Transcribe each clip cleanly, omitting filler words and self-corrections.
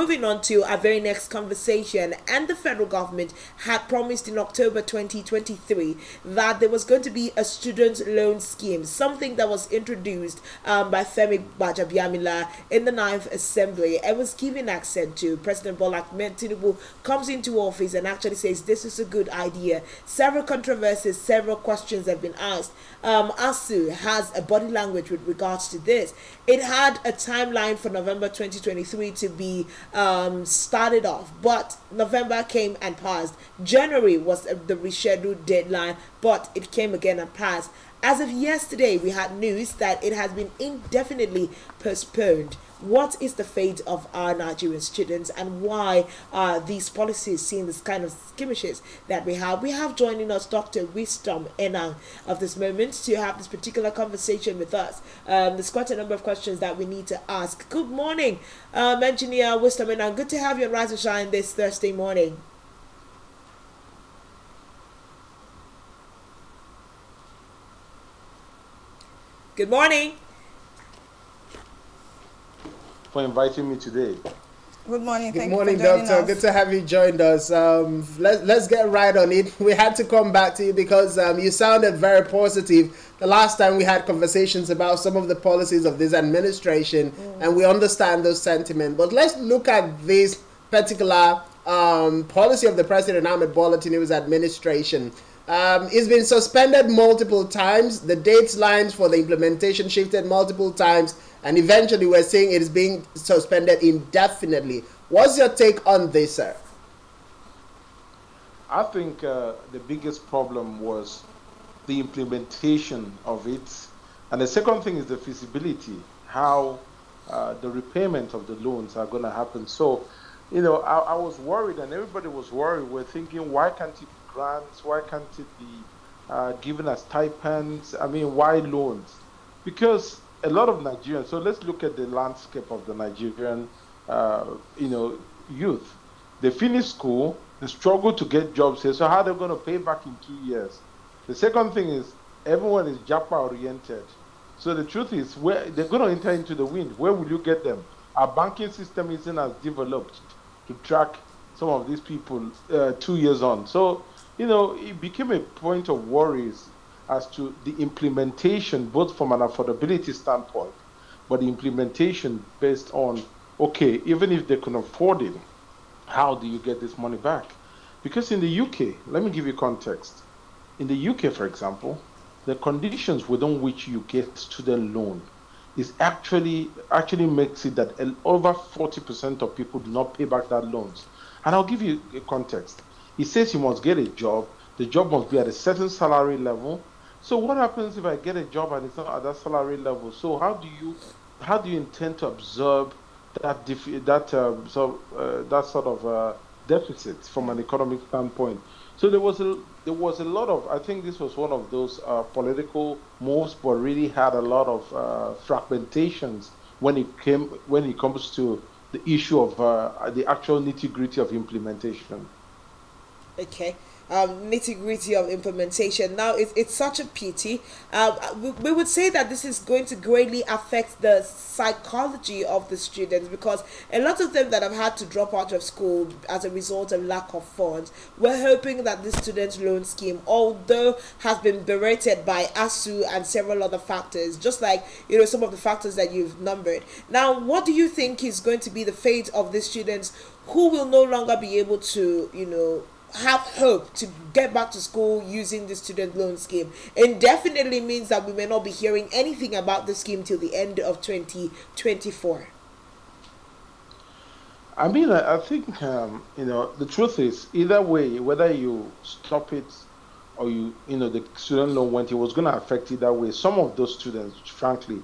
moving on to our very next conversation, and the federal government had promised in October 2023 that there was going to be a student loan scheme, something that was introduced by Femi Gbajabiamila in the Ninth Assembly. It was giving accent to President Bola Ahmed Tinubu comes into office and actually says this is a good idea. Several controversies, several questions have been asked. ASU has a body language with regards to this. It had a timeline for November 2023 to be started off, but November came and passed. January was the rescheduled deadline, but it came again and passed. As of yesterday, we had news that it has been indefinitely postponed. What is the fate of our Nigerian students, and why are these policies seeing this kind of skirmishes that we have? We have joining us Dr. Wisdom Enang of this moment to have this particular conversation with us. There's quite a number of questions that we need to ask. Good morning, Engineer Wisdom Enang. Good to have you on Rise and Shine this Thursday morning. Good morning. For inviting me today. Good morning. Good morning, Doctor. Good to have you joined us. Let's get right on it. We had to come back to you because you sounded very positive the last time we had conversations about some of the policies of this administration, and we understand those sentiments. But let's look at this particular policy of the President Ahmed Bola Tinubu's administration. It's been suspended multiple times. The date lines for the implementation shifted multiple times, and eventually we're saying it is being suspended indefinitely. What's your take on this, sir? I think the biggest problem was the implementation of it. And the second thing is the feasibility, how the repayment of the loans are going to happen. So, you know, I was worried, and everybody was worried. We're thinking, why can't it be grants? Why can't it be given as stipends? I mean, why loans? Because a lot of Nigerians, so let's look at the landscape of the Nigerian, youth. They finish school, they struggle to get jobs here, so how are they going to pay back in 2 years? The second thing is, everyone is Japa oriented. So the truth is, where they're going to enter into the wind. Where will you get them? Our banking system isn't as developed to track some of these people 2 years on. So, you know, it became a point of worries as to the implementation, both from an affordability standpoint, but the implementation based on, okay, even if they can afford it, how do you get this money back? Because in the UK, let me give you context. In the UK, for example, the conditions within which you get student loan is actually makes it that over 40% of people do not pay back that loans. And I'll give you a context. It says you must get a job. The job must be at a certain salary level. So what happens if I get a job and it's not at that salary level? So how do you intend to absorb that sort of deficit from an economic standpoint? So there was a lot of, I think this was one of those political moves, but really had a lot of fragmentations when it comes to the issue of the actual nitty-gritty of implementation. Okay. Nitty-gritty of implementation. Now, it's such a pity. We would say that this is going to greatly affect the psychology of the students, because a lot of them that have had to drop out of school as a result of lack of funds, we're hoping that this student loan scheme, although has been berated by ASU and several other factors, just like, you know, some of the factors that you've numbered. Now, what do you think is going to be the fate of the students who will no longer be able to, you know, have hope to get back to school using the student loan scheme? Indefinitely means that we may not be hearing anything about the scheme till the end of 2024. I mean, I think, the truth is, either way, whether you stop it or the student loan went, it was going to affect either way. Some of those students, frankly,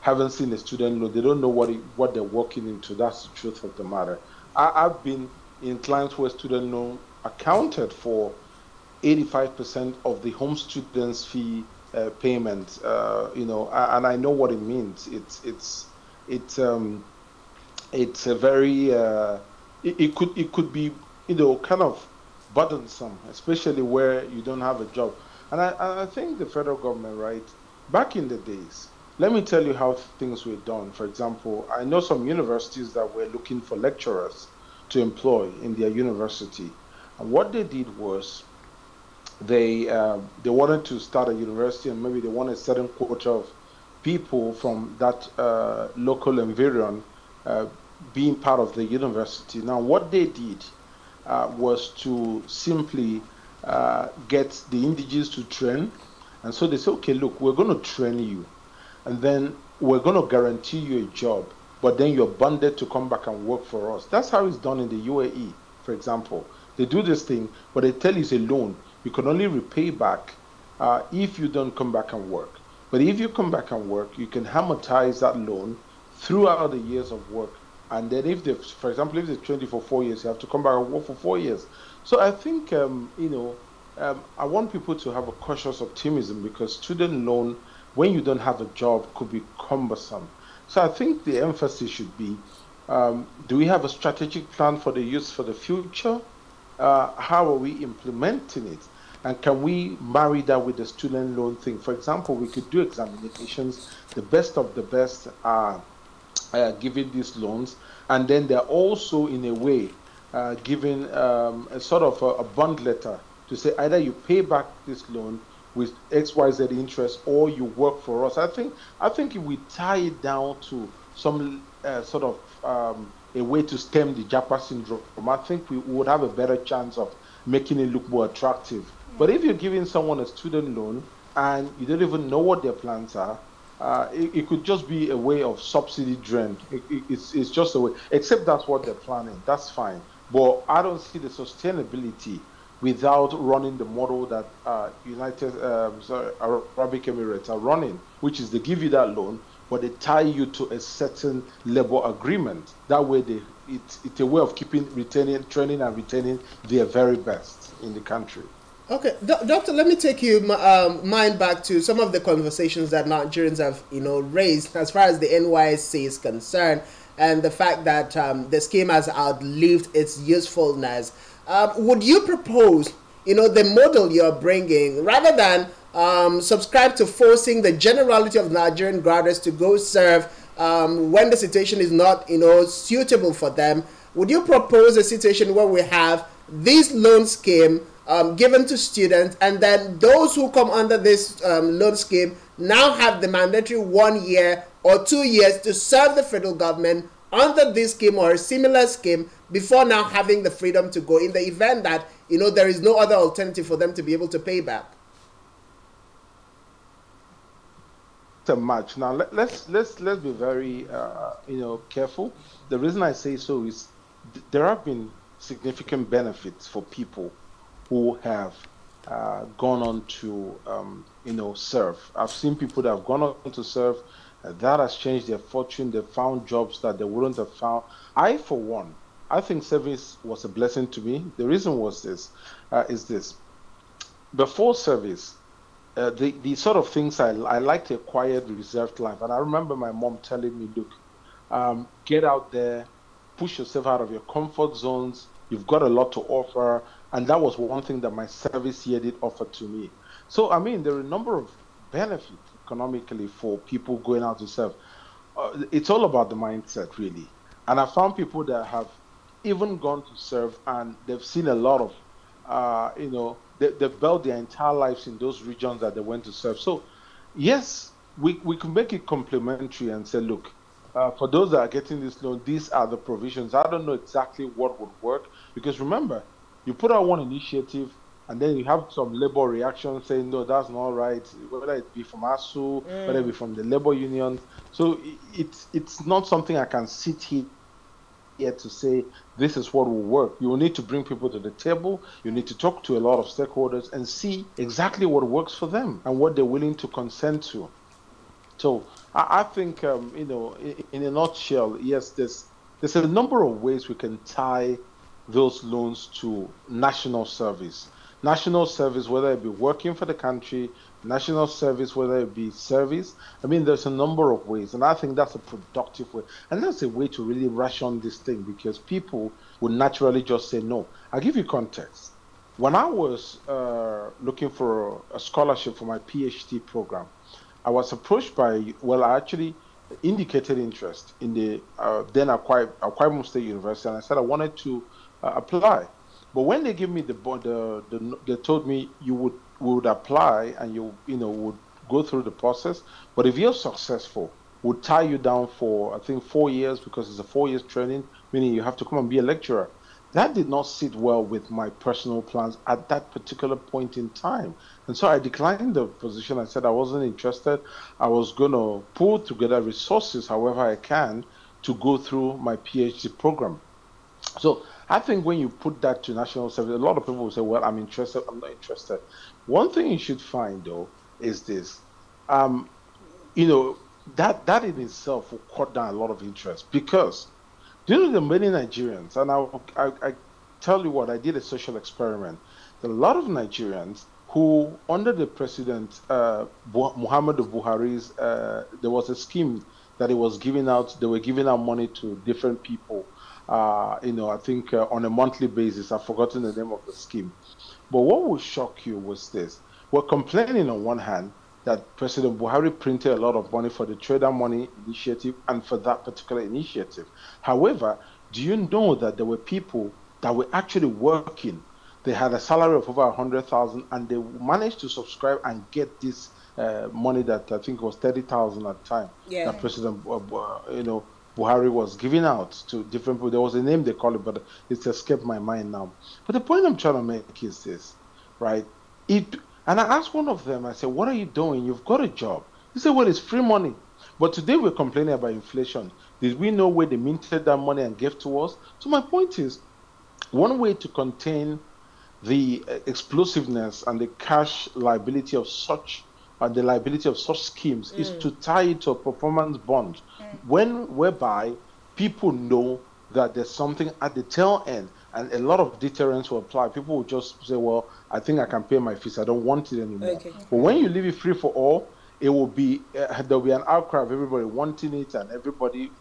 haven't seen a student loan. They don't know what they're walking into. That's the truth of the matter. I've been in clients where student loan accounted for 85% of the home students' fee payment, and I know what it means. It's a very it could be kind of burdensome, especially where you don't have a job. And I think the federal government, right, back in the days, let me tell you how things were done. For example, I know some universities that were looking for lecturers to employ in their university. And what they did was they wanted to start a university, and maybe they want a certain quota of people from that local environment uh, being part of the university. Now, what they did was to simply get the indigenous to train. And so they said, okay, look, we're going to train you, and then we're going to guarantee you a job, but then you're bonded to come back and work for us. That's how it's done in the UAE, for example. They do this thing, but they tell you it's a loan. You can only repay back if you don't come back and work. But if you come back and work, you can amortize that loan throughout the years of work. And then if they, for example, if they trained you for 4 years, you have to come back and work for 4 years. So I think, I want people to have a cautious optimism, because student loan, when you don't have a job, could be cumbersome. So I think the emphasis should be, do we have a strategic plan for the youth for the future? How are we implementing it? And can we marry that with the student loan thing? For example, we could do examinations. The best of the best are giving these loans. And then they're also, in a way, giving a sort of a bond letter to say either you pay back this loan with XYZ interest, or you work for us. I think if we tie it down to some sort of a way to stem the Japa syndrome, I think we would have a better chance of making it look more attractive. But if you're giving someone a student loan and you don't even know what their plans are, it could just be a way of subsidy drain. It's just a way, except that's what they're planning. That's fine. But I don't see the sustainability without running the model that Arabic Emirates are running, which is they give you that loan, but they tie you to a certain labor agreement. That way, it's a way of training and retaining their very best in the country. Okay, Doctor, let me take you mind back to some of the conversations that Nigerians have, raised as far as the NYSC is concerned, and the fact that the scheme has outlived its usefulness. Would you propose, the model you're bringing, rather than subscribe to forcing the generality of Nigerian graduates to go serve when the situation is not, suitable for them? Would you propose a situation where we have this loan scheme given to students, and then those who come under this loan scheme now have the mandatory 1 year or 2 years to serve the federal government under this scheme or a similar scheme before now having the freedom to go in the event that there is no other alternative for them to be able to pay back? A match. Now let's be very careful. The reason I say so is there have been significant benefits for people who have gone on to serve. I've seen people that have gone on to serve. That has changed their fortune. They found jobs that they wouldn't have found. I, for one, I think service was a blessing to me. The reason was this: before service, the sort of things I liked a quiet, reserved life. And I remember my mom telling me, look, get out there, push yourself out of your comfort zones. You've got a lot to offer. And that was one thing that my service here did offer to me. So, I mean, there are a number of benefits economically for people going out to serve. It's all about the mindset, really. And I found people that have even gone to serve and they've seen a lot of, they've built their entire lives in those regions that they went to serve. So, yes, we can make it complementary and say, look, for those that are getting this loan, these are the provisions. I don't know exactly what would work, because remember, you put out one initiative and then you have some labor reaction saying, no, that's not right, whether it be from ASU, whether it be from the labor union. So it's not something I can sit here to say this is what will work. You will need to bring people to the table. You need to talk to a lot of stakeholders and see exactly what works for them and what they're willing to consent to. So I think, in a nutshell, yes, there's a number of ways we can tie those loans to national service. National service, whether it be working for the country, national service, whether it be service. I mean, there's a number of ways, and I think that's a productive way. And that's a way to really ration this thing, because people would naturally just say no. I'll give you context. When I was looking for a scholarship for my PhD program, I was approached by, well, I actually indicated interest in the then Akwa State University, and I said I wanted to apply. But when they gave me they told me we would apply and would go through the process. But if you're successful, would tie you down for I think 4 years because it's a 4 years training, meaning you have to come and be a lecturer. That did not sit well with my personal plans at that particular point in time. And so I declined the position. I said I wasn't interested. I was going to pull together resources, however I can, to go through my PhD program. So I think when you put that to national service, a lot of people will say, well, I'm interested, I'm not interested. One thing you should find, though, is this. Um, that in itself will cut down a lot of interest because do you know the many Nigerians, and I tell you what, I did a social experiment. There are a lot of Nigerians who, under the president Muhammadu Buhari's, there was a scheme that he was giving out. They were giving out money to different people. I think on a monthly basis. I've forgotten the name of the scheme. But what will shock you was this: we're complaining on one hand that President Buhari printed a lot of money for the Trader Money Initiative and for that particular initiative. However, do you know that there were people that were actually working? They had a salary of over 100,000, and they managed to subscribe and get this money that I think was 30,000 at the time. Yeah. That President, Buhari was giving out to different people. There was a name they call it, but it's escaped my mind now. But the point I'm trying to make is this, right? And I asked one of them, I said, what are you doing? You've got a job. He said, well, it's free money. But today we're complaining about inflation. Did we know where they minted that money and gave to us? So my point is, one way to contain the explosiveness and the cash liability of such schemes is to tie it to a performance bond, whereby people know that there's something at the tail end, and a lot of deterrence will apply. People will just say, well, I think I can pay my fees, I don't want it anymore. Okay. But when you leave it free for all, it will be there'll be an outcry of everybody wanting it and everybody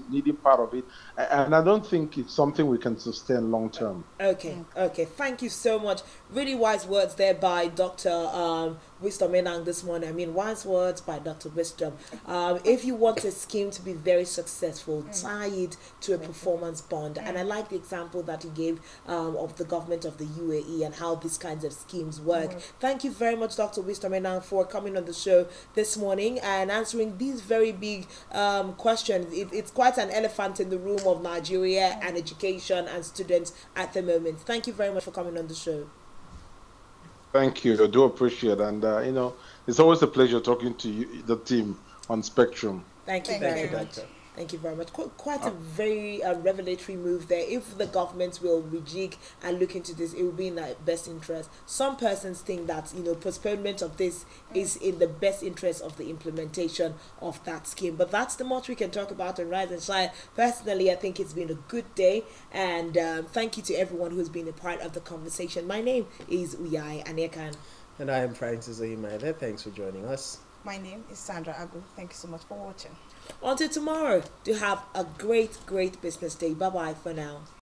needing part of it, and I don't think it's something we can sustain long term. Okay. Thank you so much. Really wise words there by Dr. Wisdom Enang this morning. I mean, wise words by Dr. Wisdom. If you want a scheme to be very successful, tie it to a performance bond. And I like the example that he gave of the government of the UAE and how these kinds of schemes work. Thank you very much, Dr. Wisdom Enang, for coming on the show this morning and answering these very big questions. It's quite an elephant in the room of Nigeria and education and students at the moment. Thank you very much for coming on the show. Thank you. I do appreciate it. And, it's always a pleasure talking to you, the team on Spectrum. Thank you very much. Thank you very much. Quite a very revelatory move there. If the government will rejig and look into this, it will be in their best interest. Some persons think that postponement of this is in the best interest of the implementation of that scheme. But that's the much we can talk about on Rise and Shine. Personally, I think it's been a good day, and thank you to everyone who's been a part of the conversation. My name is Uyai Anekan. And I am Francis Ohimaide. Thanks for joining us. My name is Sandra Agu. Thank you so much for watching. Until tomorrow, do have a great business day. Bye-bye for now.